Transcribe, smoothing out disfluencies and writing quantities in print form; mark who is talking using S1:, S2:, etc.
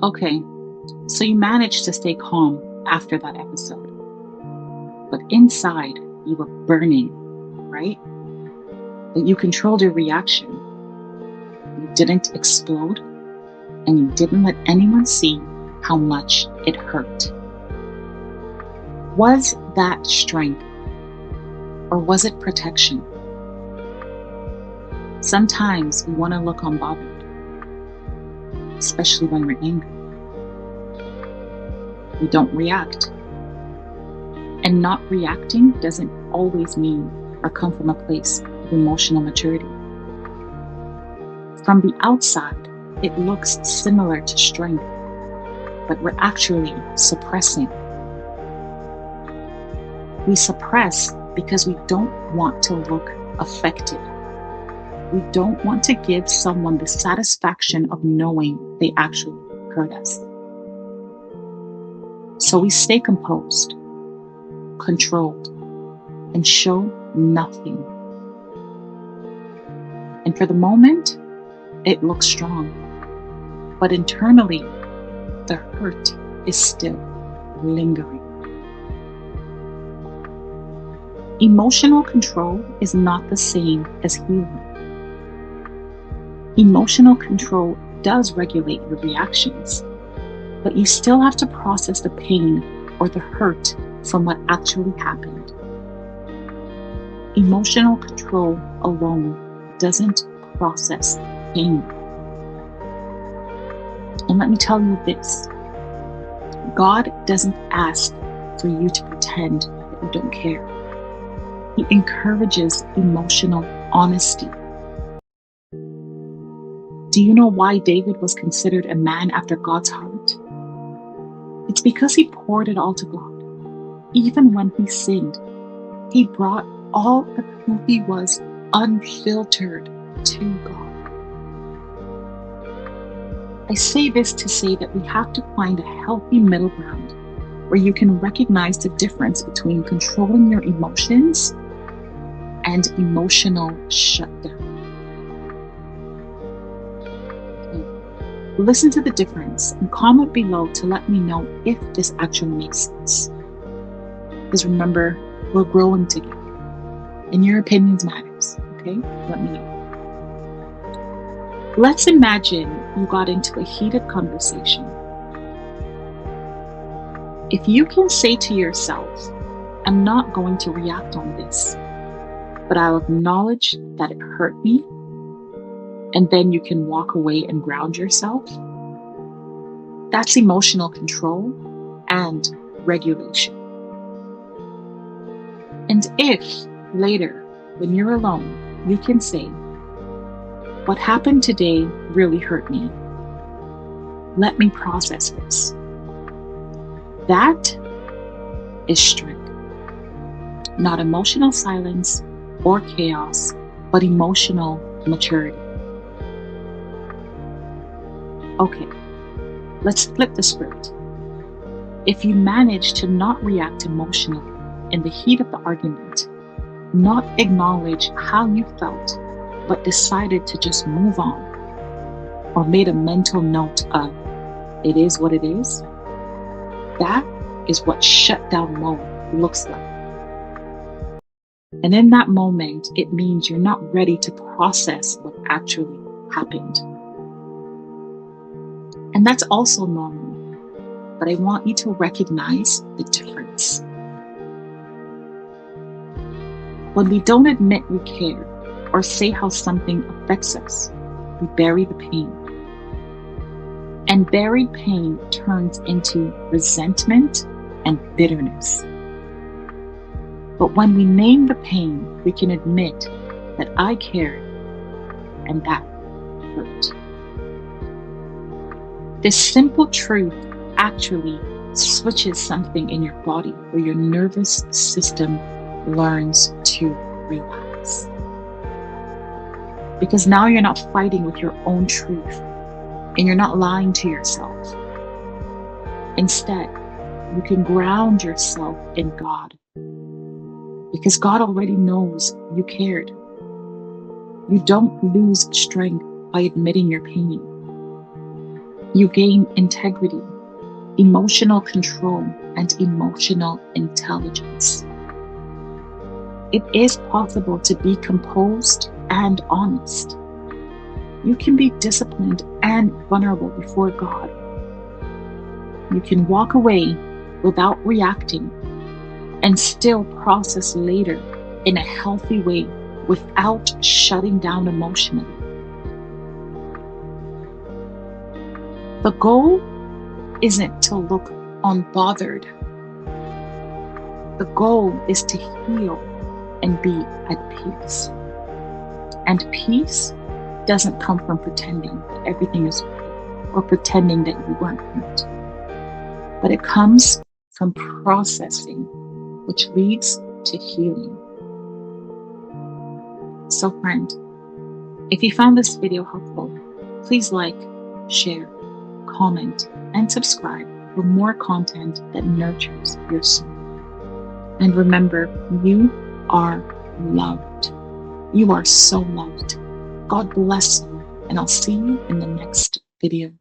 S1: Okay, so you managed to stay calm after that episode, but inside you were burning, right? But you controlled your reaction. You didn't explode, and you didn't let anyone see how much it hurt. Was that strength, or was it protection? Sometimes we want to look unbothered, especially when we're angry. We don't react. And not reacting doesn't always mean or come from a place of emotional maturity. From the outside, it looks similar to strength, but we're actually suppressing. We suppress because we don't want to look affected. We don't want to give someone the satisfaction of knowing they actually hurt us. So we stay composed, controlled, and show nothing. And for the moment, it looks strong. But internally, the hurt is still lingering. Emotional control is not the same as healing. Emotional control does regulate your reactions, but you still have to process the pain or the hurt from what actually happened. Emotional control alone doesn't process pain. And let me tell you this, God doesn't ask for you to pretend that you don't care. He encourages emotional honesty. Do you know why David was considered a man after God's heart? It's because he poured it all to God. Even when he sinned, he brought all of who he was unfiltered to God. I say this to say that we have to find a healthy middle ground where you can recognize the difference between controlling your emotions and emotional shutdown. Listen to the difference and comment below to let me know if this actually makes sense. Because remember, we're growing together and your opinions matters, okay? Let me know. Let's imagine you got into a heated conversation. If you can say to yourself, I'm not going to react on this, but I'll acknowledge that it hurt me, and then you can walk away and ground yourself, that's emotional control and regulation. And if later, when you're alone, you can say, what happened today really hurt me. Let me process this. That is strength. Not emotional silence or chaos, but emotional maturity. Okay, let's flip the script. If you manage to not react emotionally in the heat of the argument, not acknowledge how you felt, but decided to just move on, or made a mental note of, it is what it is, that is what shutdown mode looks like. And in that moment, it means you're not ready to process what actually happened. And that's also normal, but I want you to recognize the difference. When we don't admit we care or say how something affects us, we bury the pain. And buried pain turns into resentment and bitterness. But when we name the pain, we can admit that I cared and that hurt. This simple truth actually switches something in your body where your nervous system learns to relax. Because now you're not fighting with your own truth and you're not lying to yourself. Instead, you can ground yourself in God because God already knows you cared. You don't lose strength by admitting your pain. You gain integrity, emotional control, and emotional intelligence. It is possible to be composed and honest. You can be disciplined and vulnerable before God. You can walk away without reacting and still process later in a healthy way without shutting down emotionally. The goal isn't to look unbothered. The goal is to heal and be at peace. And peace doesn't come from pretending that everything is okay or pretending that you weren't hurt. But it comes from processing, which leads to healing. So friend, if you found this video helpful, please like, share, comment, and subscribe for more content that nurtures your soul. And remember, you are loved. You are so loved. God bless you, and I'll see you in the next video.